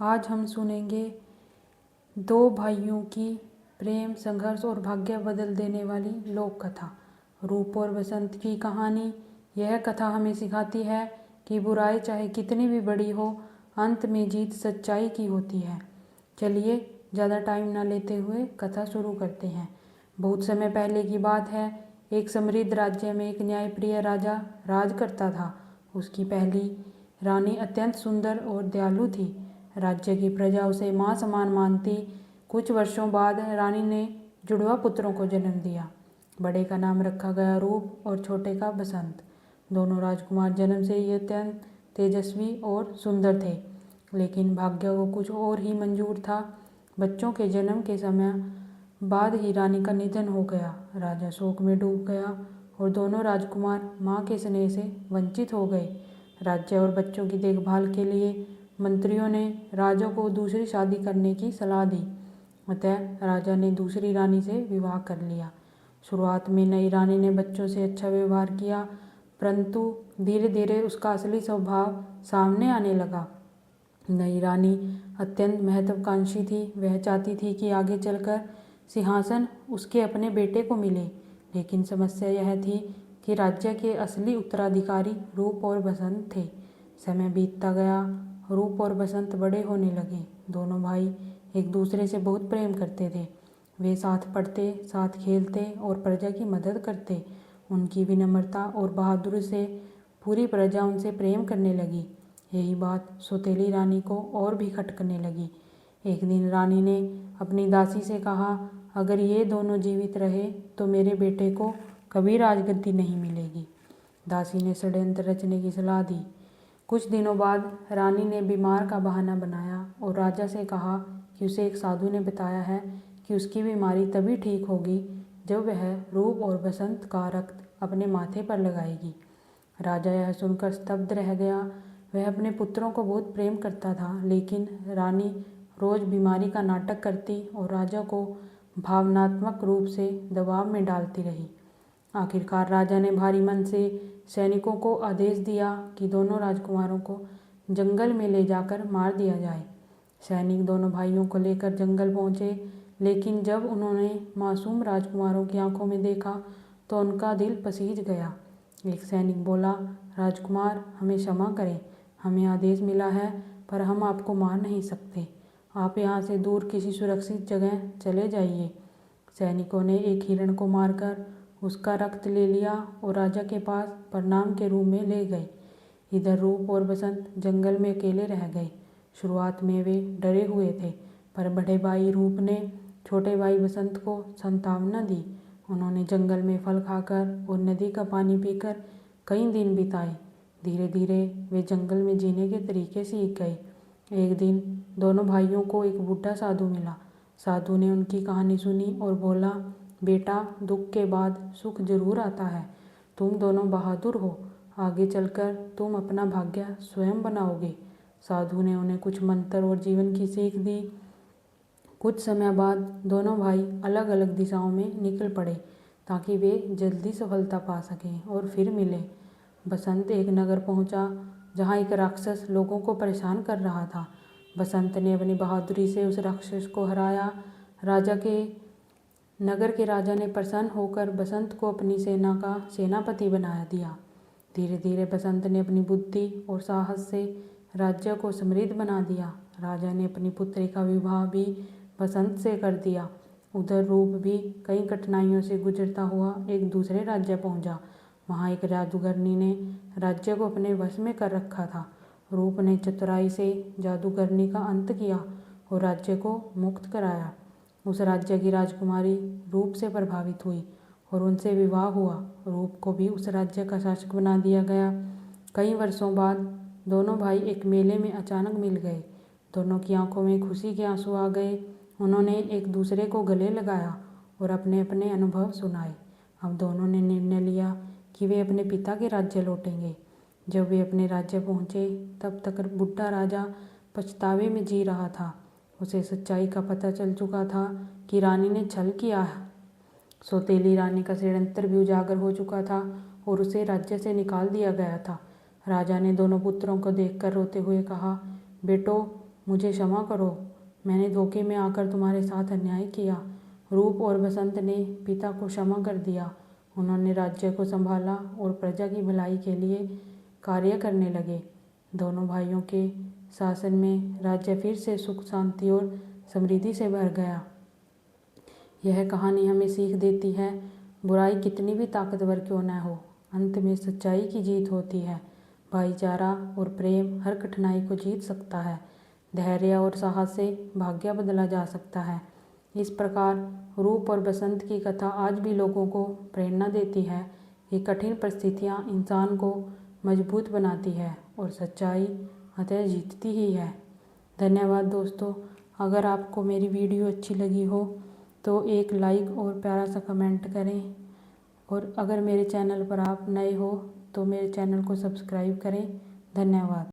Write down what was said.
आज हम सुनेंगे दो भाइयों की प्रेम, संघर्ष और भाग्य बदल देने वाली लोक कथा रूप और बसंत की कहानी। यह कथा हमें सिखाती है कि बुराई चाहे कितनी भी बड़ी हो, अंत में जीत सच्चाई की होती है। चलिए ज़्यादा टाइम ना लेते हुए कथा शुरू करते हैं। बहुत समय पहले की बात है। एक समृद्ध राज्य में एक न्यायप्रिय राजा राज करता था। उसकी पहली रानी अत्यंत सुंदर और दयालु थी। राज्य की प्रजा उसे माँ समान मानती। कुछ वर्षों बाद रानी ने जुड़वा पुत्रों को जन्म दिया। बड़े का नाम रखा गया रूप और छोटे का बसंत। दोनों राजकुमार जन्म से ही अत्यंत तेजस्वी और सुंदर थे, लेकिन भाग्य को कुछ और ही मंजूर था। बच्चों के जन्म के समय बाद ही रानी का निधन हो गया। राजा शोक में डूब गया और दोनों राजकुमार माँ के स्नेह से वंचित हो गए। राज्य और बच्चों की देखभाल के लिए मंत्रियों ने राजा को दूसरी शादी करने की सलाह दी। अतः राजा ने दूसरी रानी से विवाह कर लिया। शुरुआत में नई रानी ने बच्चों से अच्छा व्यवहार किया, परंतु धीरे धीरे उसका असली स्वभाव सामने आने लगा। नई रानी अत्यंत महत्वाकांक्षी थी। वह चाहती थी कि आगे चलकर सिंहासन उसके अपने बेटे को मिले, लेकिन समस्या यह थी कि राज्य के असली उत्तराधिकारी रूप और बसंत थे। समय बीतता गया, रूप और बसंत बड़े होने लगे। दोनों भाई एक दूसरे से बहुत प्रेम करते थे। वे साथ पढ़ते, साथ खेलते और प्रजा की मदद करते। उनकी विनम्रता और बहादुरी से पूरी प्रजा उनसे प्रेम करने लगी। यही बात सौतेली रानी को और भी खटकने लगी। एक दिन रानी ने अपनी दासी से कहा, अगर ये दोनों जीवित रहे तो मेरे बेटे को कभी राजगद्दी नहीं मिलेगी। दासी ने षड्यंत्र रचने की सलाह दी। कुछ दिनों बाद रानी ने बीमार का बहाना बनाया और राजा से कहा कि उसे एक साधु ने बताया है कि उसकी बीमारी तभी ठीक होगी जब वह रूप और बसंत का रक्त अपने माथे पर लगाएगी। राजा यह सुनकर स्तब्ध रह गया। वह अपने पुत्रों को बहुत प्रेम करता था, लेकिन रानी रोज बीमारी का नाटक करती और राजा को भावनात्मक रूप से दबाव में डालती रही। आखिरकार राजा ने भारी मन से सैनिकों को आदेश दिया कि दोनों राजकुमारों को जंगल में ले जाकर मार दिया जाए। सैनिक दोनों भाइयों को लेकर जंगल पहुंचे, लेकिन जब उन्होंने मासूम राजकुमारों की आंखों में देखा तो उनका दिल पसीज गया। एक सैनिक बोला, राजकुमार, हमें क्षमा करें, हमें आदेश मिला है पर हम आपको मार नहीं सकते। आप यहाँ से दूर किसी सुरक्षित जगह चले जाइए। सैनिकों ने एक हिरण को मारकर उसका रक्त ले लिया और राजा के पास प्रणाम के रूप में ले गए। इधर रूप और बसंत जंगल में अकेले रह गए। शुरुआत में वे डरे हुए थे, पर बड़े भाई रूप ने छोटे भाई बसंत को सांत्वना दी। उन्होंने जंगल में फल खाकर और नदी का पानी पीकर कई दिन बिताए। धीरे धीरे वे जंगल में जीने के तरीके सीख गए। एक दिन दोनों भाइयों को एक बूढ़ा साधु मिला। साधु ने उनकी कहानी सुनी और बोला, बेटा, दुख के बाद सुख जरूर आता है। तुम दोनों बहादुर हो, आगे चलकर तुम अपना भाग्य स्वयं बनाओगे। साधु ने उन्हें कुछ मंत्र और जीवन की सीख दी। कुछ समय बाद दोनों भाई अलग अलग दिशाओं में निकल पड़े ताकि वे जल्दी सफलता पा सकें और फिर मिले। बसंत एक नगर पहुंचा जहां एक राक्षस लोगों को परेशान कर रहा था। बसंत ने अपनी बहादुरी से उस राक्षस को हराया। नगर के राजा ने प्रसन्न होकर बसंत को अपनी सेना का सेनापति बना दिया। धीरे धीरे बसंत ने अपनी बुद्धि और साहस से राज्य को समृद्ध बना दिया। राजा ने अपनी पुत्री का विवाह भी बसंत से कर दिया। उधर रूप भी कई कठिनाइयों से गुजरता हुआ एक दूसरे राज्य पहुंचा। वहां एक जादूगरनी ने राज्य को अपने वश में कर रखा था। रूप ने चतुराई से जादूगरनी का अंत किया और राज्य को मुक्त कराया। उस राज्य की राजकुमारी रूप से प्रभावित हुई और उनसे विवाह हुआ। रूप को भी उस राज्य का शासक बना दिया गया। कई वर्षों बाद दोनों भाई एक मेले में अचानक मिल गए। दोनों की आंखों में खुशी के आंसू आ गए। उन्होंने एक दूसरे को गले लगाया और अपने अपने अनुभव सुनाए। अब दोनों ने निर्णय लिया कि वे अपने पिता के राज्य लौटेंगे। जब वे अपने राज्य पहुंचे तब तक बुढ़ा राजा पछतावे में जी रहा था। उसे सच्चाई का पता चल चुका था कि रानी ने छल किया है। सौतेली रानी का षड्यंत्र भी उजागर हो चुका था और उसे राज्य से निकाल दिया गया था। राजा ने दोनों पुत्रों को देखकर रोते हुए कहा, बेटो, मुझे क्षमा करो, मैंने धोखे में आकर तुम्हारे साथ अन्याय किया। रूप और बसंत ने पिता को क्षमा कर दिया। उन्होंने राज्य को संभाला और प्रजा की भलाई के लिए कार्य करने लगे। दोनों भाइयों के शासन में राज्य फिर से सुख, शांति और समृद्धि से भर गया। यह कहानी हमें सीख देती है, बुराई कितनी भी ताकतवर क्यों न हो, अंत में सच्चाई की जीत होती है। भाईचारा और प्रेम हर कठिनाई को जीत सकता है। धैर्य और साहस से भाग्य बदला जा सकता है। इस प्रकार रूप और बसंत की कथा आज भी लोगों को प्रेरणा देती है कि कठिन परिस्थितियां इंसान को मजबूत बनाती है और सच्चाई अंततः जीतती ही है। धन्यवाद दोस्तों। अगर आपको मेरी वीडियो अच्छी लगी हो तो एक लाइक और प्यारा सा कमेंट करें, और अगर मेरे चैनल पर आप नए हो तो मेरे चैनल को सब्सक्राइब करें। धन्यवाद।